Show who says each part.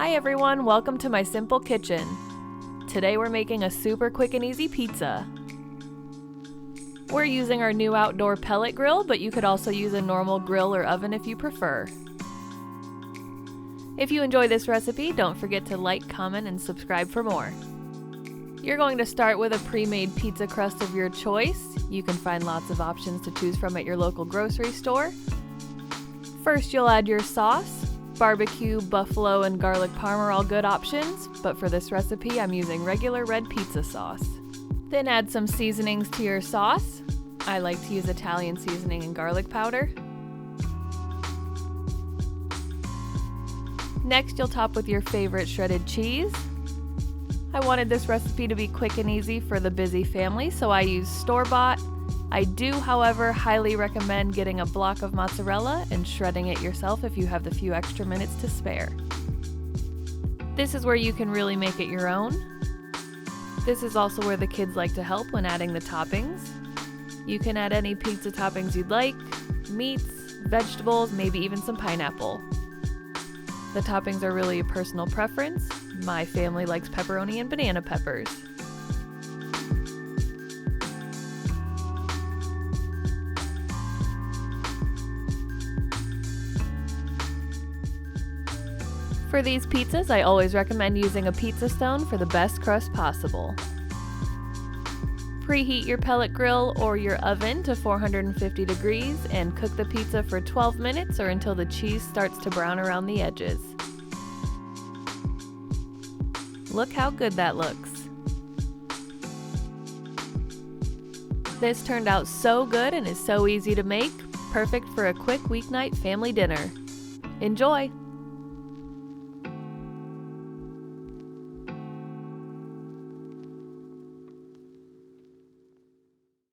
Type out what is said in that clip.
Speaker 1: Hi everyone, welcome to my simple kitchen. Today we're making a super quick and easy pizza. We're using our new outdoor pellet grill, but you could also use a normal grill or oven if you prefer. If you enjoy this recipe, don't forget to like, comment, and subscribe for more. You're going to start with a pre-made pizza crust of your choice. You can find lots of options to choose from at your local grocery store. First, you'll add your sauce. Barbecue, buffalo, and garlic parm are all good options, but for this recipe, I'm using regular red pizza sauce. Then add some seasonings to your sauce. I like to use Italian seasoning and garlic powder. Next, you'll top with your favorite shredded cheese. I wanted this recipe to be quick and easy for the busy family, so I used store-bought. I do, however, highly recommend getting a block of mozzarella and shredding it yourself if you have the few extra minutes to spare. This is where you can really make it your own. This is also where the kids like to help when adding the toppings. You can add any pizza toppings you'd like, meats, vegetables, maybe even some pineapple. The toppings are really a personal preference. My family likes pepperoni and banana peppers. For these pizzas, I always recommend using a pizza stone for the best crust possible. Preheat your pellet grill or your oven to 450 degrees and cook the pizza for 12 minutes or until the cheese starts to brown around the edges. Look how good that looks. This turned out so good and is so easy to make, perfect for a quick weeknight family dinner. Enjoy!